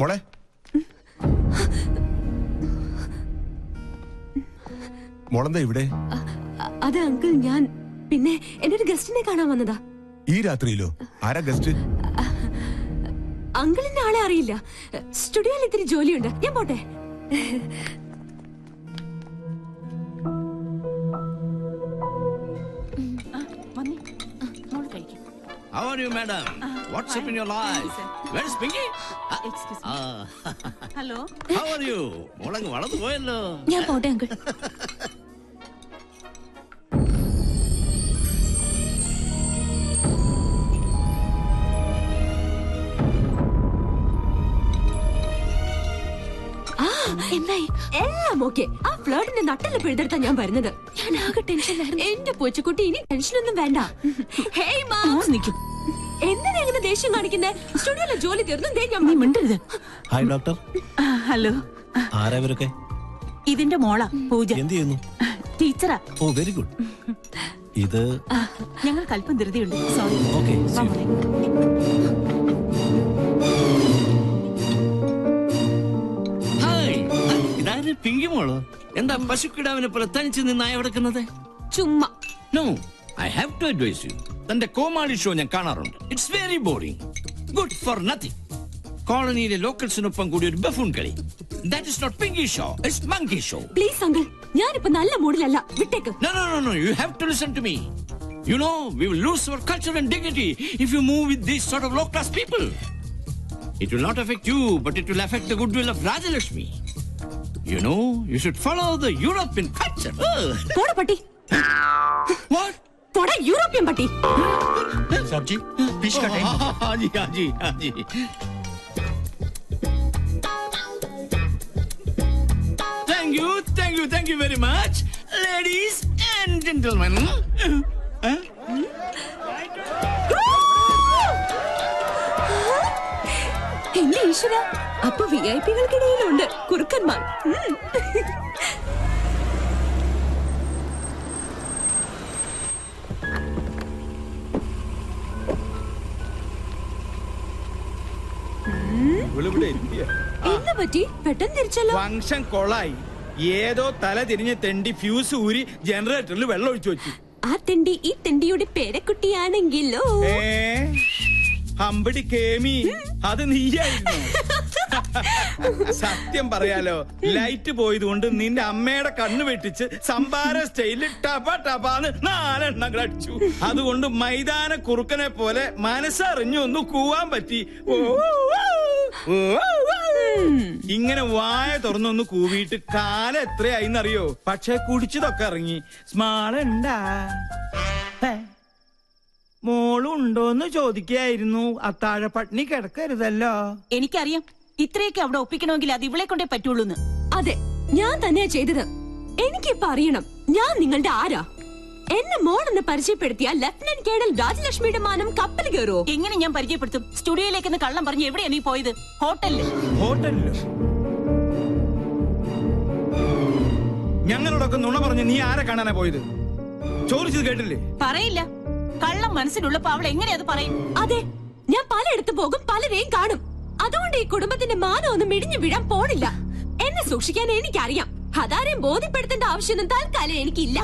മോളെ മോളെന്താ ഇവിടെ? അതെ അങ്കിൾ, ഞാൻ പിന്നെ എന്റെ ഒരു ഗസ്റ്റിനെ കാണാൻ വന്നതാ. ഈ രാത്രിയിലോ? ആരാ ഗസ്റ്റ്? അങ്കിളിന്റെ ആളെ അറിയില്ല. സ്റ്റുഡിയോയിൽ ഇത്തിരി ജോലിയുണ്ട്, ഞാൻ പോട്ടെ. How are you, madam? What's up in your life? Where is Pinky? Excuse me. Hello. How are you? മോളങ്ങ് വളർന്നു പോയല്ലോ. ഞാൻ പോട്ടെ അങ്കിൾ. എന്തായി? എല്ലാം ഓക്കെ. ആ ഫ്ലേർട്ടിന്റെ നട്ടല് പിഴുതെടുത്താ ഞാൻ വരുന്നത്. ഞാൻ ആകെ ടെൻഷനിലായിരുന്നു. എന്റെ പൂച്ചക്കുട്ടി, ഇനി ടെൻഷനൊന്നും വേണ്ട. ഹേയ് മാം, നിൽക്കും. എന്തിനാ ഇങ്ങനെ ദേഷ്യം കാണിക്കുന്നേ? സ്റ്റുഡിയോയിലെ ജോലി തീർന്നു. നീ മിണ്ടരുത്. Hi doctor. ഹലോ. ആരാ ഇവരൊക്കെ? ഇതിന്റെ മോളാ പൂജ. എന്ത് ചെയ്യുന്നു? ടീച്ചറാ. ഓ വെരി ഗുഡ്. ഇത് ഞങ്ങൾക്ക് അല്പം ധൃതിയുണ്ട്. സോറി. ഓക്കെ. ഹായ്, ഇതാര് പിങ്കി മോളോ? എന്താ പശുക്കിടാവിനെ പോലെ തനിച്ച് നിന്നായി കിടക്കുന്നത്? ചുമ്മാ. No, I have to advise you. തന്റെ കോമാളി ഷോ ഞാൻ കാണാറുണ്ട്. It's very boring, good for nothing. കോളനിയിലെ ലോക്കൽസിനൊപ്പം കൂടി ഒരു ബഫൂൺ കളി. That is not pinky show, it's monkey show. Please uncle, ഞാനിപ്പോ നല്ല മൂഡിലല്ല, വിട്ടേക്ക്. No, no, no, no, you have to listen to me. You know, we will lose our culture and dignity if you move with these sort of low-class people. It will not affect you, but it will affect the goodwill of Rajalakshmi. You know, you should follow the European culture. പോടാ പട്ടി. What? പോടാ European പട്ടി. Sabzi fish का time. हाँ जी, हाँ जी, हाँ जी. Thank you very much, ladies and gentlemen. എന്റെ ഈശ്വര, അപ്പൊ VIP-കൾക്കിടയിലുണ്ട് കുറുക്കന്മാർ. എന്താ പറ്റി? പെട്ടെന്ന് തിരിച്ചല്ലോ. ഫംഗ്ഷൻ കൊളായി. ഏതോ തല തിരിഞ്ഞ് തെണ്ടി ഫ്യൂസ് ഊരി ജനറേറ്ററിൽ വെള്ളം ഒഴിച്ചു വെച്ചു. ആ തെണ്ടി ഈ തെണ്ടിയുടെ പേരക്കുട്ടിയാണെങ്കിലോ? ഹമ്പടി കേമി, അത് നീയായിരുന്നു. സത്യം പറയാലോ, ലൈറ്റ് പോയത് കൊണ്ട് നിന്റെ അമ്മയുടെ കണ്ണ് വെട്ടിച്ച് സംഭാര സ്റ്റൈലിൽ ടപ ടപാന്ന് 4 എണ്ണം അടിച്ചു. അതുകൊണ്ട് മൈതാന കുറുക്കനെ പോലെ മനസ്സറിഞ്ഞു ഒന്ന് കൂവാൻ പറ്റി. ഇങ്ങനെ വായ തുറന്നൊന്ന് കൂവിയിട്ട് കാലം എത്രയായിന്നറിയോ? പക്ഷെ കുടിച്ചതൊക്കെ ഇറങ്ങി. സ്മാളുണ്ടാ? മോളുണ്ടോന്ന് ചോദിക്കായിരുന്നു. അത്താഴ പട്ടിണി കിടക്കരുതല്ലോ. എനിക്കറിയാം, ഇത്രയൊക്കെ അവിടെ ഒപ്പിക്കണമെങ്കിൽ അത് ഇവളെ കൊണ്ടേ പറ്റുള്ളൂന്ന്. അതെ, ഞാൻ തന്നെയാ ചെയ്തത്. എനിക്കിപ്പോ അറിയണം ഞാൻ നിങ്ങളുടെ ആരാ. എന്നെ മോളെന്ന് പരിചയപ്പെടുത്തിയ ലഫ്റ്റനന്റ് കേണൽ രാജലക്ഷ്മിയുടെ മാനം കപ്പൽ കയറുമോ? എങ്ങനെ ഞാൻ പരിചയപ്പെടുത്തും? സ്റ്റുഡിയോയിലേക്ക് കള്ളം പറഞ്ഞ് എവിടെയാ നീ പോയത്? ഹോട്ടലിലോ? ഞങ്ങളോടൊക്കെ നുണ പറഞ്ഞ് നീ ആരെ കാണാനാ പോയത്? ചോദിച്ചത് കേട്ടില്ലേ? പറയില്ല. കള്ളം മനസ്സിലുള്ളപ്പോ അവൾ എങ്ങനെ അത് പറയും? അതെ, ഞാൻ പലയിടത്ത് പോകും, പലരെയും കാണും. അതുകൊണ്ട് ഈ കുടുംബത്തിന്റെ മാനം ഒന്നും ഇടിഞ്ഞു വീഴാൻ പോണില്ല. എന്നെ സൂക്ഷിക്കാൻ എനിക്കറിയാം. അതാരെയും ബോധ്യപ്പെടുത്തേണ്ട ആവശ്യമൊന്നും തൽക്കാലം എനിക്കില്ല.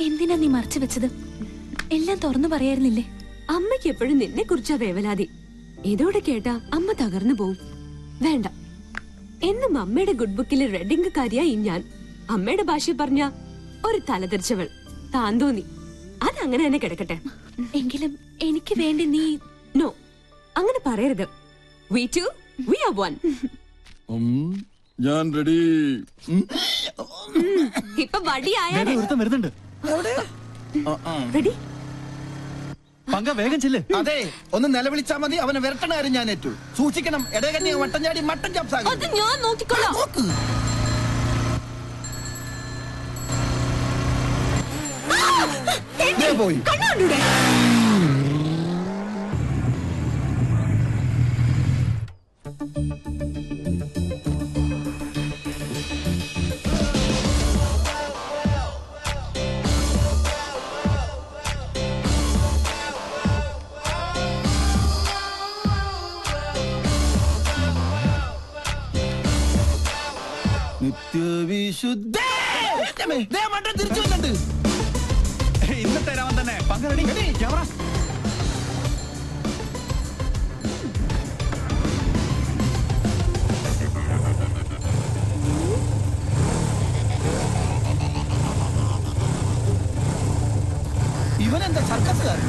എന്തിനാ നീ മറച്ചു വെച്ചത്? എല്ലാം തുറന്നു പറയായിരുന്നില്ലേ? അമ്മയ്ക്ക് എപ്പോഴും നിന്നെ കുറിച്ചാ വേവലാതി. ഇതോടെ കേട്ടാ അമ്മ തകർന്നു പോവും. വേണ്ട, എന്നും അമ്മയുടെ ഗുഡ് ബുക്കിലെ റെഡിംഗ് കാര്യായി ഞാൻ. അമ്മയുടെ ഭാഷ പറഞ്ഞ ഒരു തലതെറിച്ചവൾ, താൻ തോന്നി. അതങ്ങനെ തന്നെ കിടക്കട്ടെ. എങ്കിലും എനിക്ക് വേണ്ടി നീ... നോ, അങ്ങനെ പറയരുത്. We two, we are one. ഞാൻ റെഡി. ഇപ്പൊ വടിയായാലേ. വരുന്നുണ്ട്. റെഡി? പങ്ക വേഗം ചെല്ല്. അതെ, ഒന്ന് നിലവിളിച്ചാ മതി. അവനെ വിരട്ടണ കാര്യം ഞാൻ ഏറ്റു. സൂക്ഷിക്കണം. ഇടകണ്ണി വട്ടം ചാടി മട്ടൻ ചാപ്സാകും. അത് ഞാൻ നോക്കിക്കൊള്ളാം. പോയി. പരിശുദ്ധ മട്ടൻ തിരിച്ചു വന്നിട്ട് ഇന്നത്തെ രാമൻ തന്നെ പങ്ക റെഡി ക്യാമറ ഇവനെന്താ സർക്കസുകാരൻ?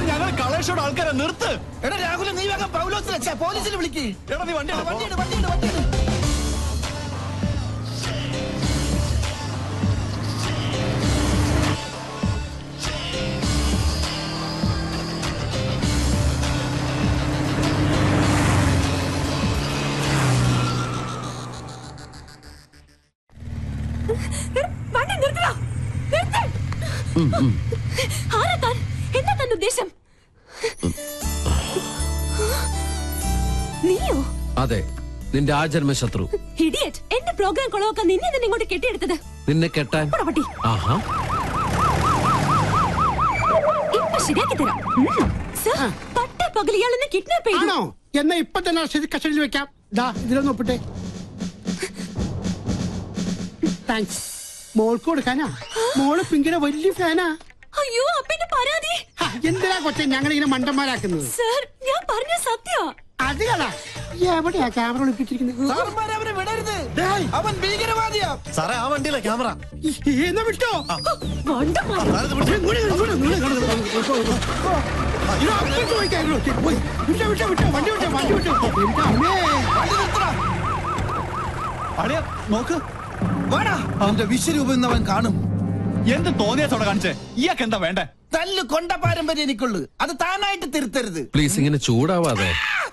ഞങ്ങൾ കളേഷോട് ആൾക്കാരെ നിർത്ത്. എടാ രാഹുൽ, നീ വേഗം പൗലോസിനെ പോലീസിൽ വിളിക്ക്. എടാ നീ വണ്ടി വണ്ടിയുണ്ട്. വണ്ടി നിർത്തടാ, നിർത്ത്. ആരാ താൻ? എന്താ തന്റെ ഉദ്ദേശം? നീയോ? അതെ, നിന്റെ ആജന്മ ശത്രു. ഇഡിയറ്റ്. എന്റെ പ്രോഗ്രാം കൊളവാക്കാൻ നിന്നെ തന്നെ ഇങ്ങോട്ട് കെട്ടിയെടുത്തത്. നിന്നെ കെട്ടാൻ പോടാ പട്ടി. ആഹാ, ഇപ്പൊ ശരിയാക്കി തരാം. സർ, പട്ട പകൽ ഇയാളെന്നെ കിഡ്നാപ്പ് ചെയ്തു. എന്നാ ഇപ്പൊ തന്നെ കസ്റ്റഡിയിൽ വെക്കാം. ഇതിലൊന്ന് ഒപ്പിട്ടെ. താങ്ക്സ്. മോൾക്ക് കൊടുക്കാനാ? മോള് പിങ്കിയുടെ വലിയ ഫാനാ. അയ്യോ, അപ്പന്റെ പരാതി. എന്തിനാ കൊച്ചെ ഞങ്ങളിങ്ങനെ മണ്ടന്മാരാക്കുന്നത്? സർ, ഞാൻ പറഞ്ഞ സത്യം. അത് കഥാ. എവിടെയാ ക്യാമറ ഒളിപ്പിച്ചിരിക്കുന്നത്? അവനെ വിടരുത്, അവൻ ഭീകരവാദിയാ. സാറേ, ആ വണ്ടിയിലെ ക്യാമറ എന്നാ വിട്ടോ. അളിയ നോക്ക്. വാടാ, അവന്റെ വിശ്വരൂപം ഇന്നവൻ കാണും. എന്ത് തോന്നിയാസോടെ കാണിച്ചേ? ഇയാൾക്ക് എന്താ വേണ്ടേ? തല്ലു കൊണ്ട പാരമ്പര്യം എനിക്കുള്ളു, അത് താനായിട്ട് തിരുത്തരുത്. പ്ലീസ് ഇങ്ങനെ ചൂടാവാതെ.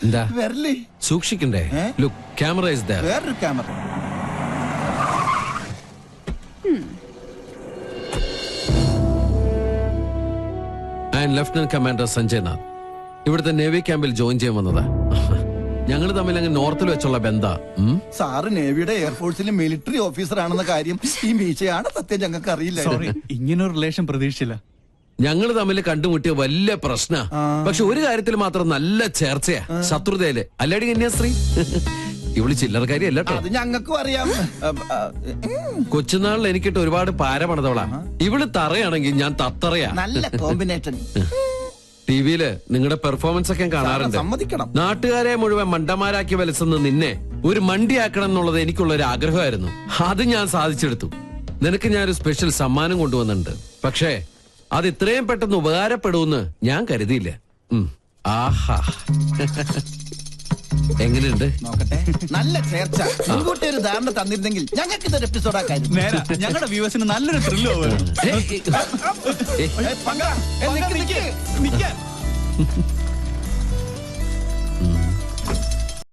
എന്താ വരല് സൂക്ഷിക്കണ്ടേ? Look, camera is there. വേറൊരു camera. Lieutenant commander Sanjay Nath ഇവിടുത്തെ നേവി ക്യാമ്പിൽ ജോയിൻ ചെയ്യാൻ വന്നതാ. ഞങ്ങൾ തമ്മിൽ അങ്ങ് നോർത്തിൽ വെച്ചുള്ള ബന്ധ. സാറ് നേവിയുടെ എയർഫോഴ്സിലെ മിലിറ്ററി ഓഫീസർ ആണെന്ന കാര്യം ഈ മീശയാണ് സത്യം ഞങ്ങൾക്ക് അറിയില്ല. സോറി, ഇങ്ങനൊരു റിലേഷൻ പ്രതീക്ഷിച്ചില്ല. ഞങ്ങൾ തമ്മിൽ കണ്ടുമുട്ടിയ വലിയ പ്രശ്ന. പക്ഷെ ഒരു കാര്യത്തിൽ മാത്രം നല്ല ചേർച്ചയാ, ശത്രുതയില്. അല്ലടി കന്യാസ്ത്രീ, ഇവള് ചില്ലറക്കാരി അല്ലട്ടോ. അത് ഞങ്ങൾക്കും അറിയാം. കൊച്ചുനാളിൽ എനിക്കിട്ട് ഒരുപാട് പാര പണിതവളാ. ഇവള് തറയാണെങ്കിൽ ഞാൻ തത്തറയാ. നല്ല കോമ്പിനേഷൻ. ടിവിയില് നിങ്ങളുടെ പെർഫോമൻസ് ഒക്കെ കാണാറുണ്ട്. സമ്മതിക്കണം. നാട്ടുകാരെ മുഴുവൻ മണ്ടന്മാരാക്കി വലിച്ചെന്ന് നിന്നെ ഒരു മണ്ടിയാക്കണം എന്നുള്ളത് എനിക്കുള്ള ഒരു ആഗ്രഹമായിരുന്നു. അത് ഞാൻ സാധിച്ചെടുത്തു. നിനക്ക് ഞാനൊരു സ്പെഷ്യൽ സമ്മാനം കൊണ്ടുവന്നിട്ടുണ്ട്. പക്ഷേ അത് ഇത്രയും പെട്ടെന്ന് ഉപകാരപ്പെടുമെന്ന് ഞാൻ കരുതിയില്ല. ആഹാ, എങ്ങനെയുണ്ട്? നോക്കട്ടെ, നല്ല ചേർച്ച. മുൻകൂട്ടി ഒരു ധാരണ തന്നിരുന്നെങ്കിൽ ഞങ്ങൾക്ക് ഇതൊരു എപ്പിസോഡ് ആക്കായിരുന്നു. നേരാ, ഞങ്ങളുടെ വ്യൂവേഴ്സിന് നല്ലൊരു ത്രില്ലോ വരും. പങ്ക, നിക്ക്.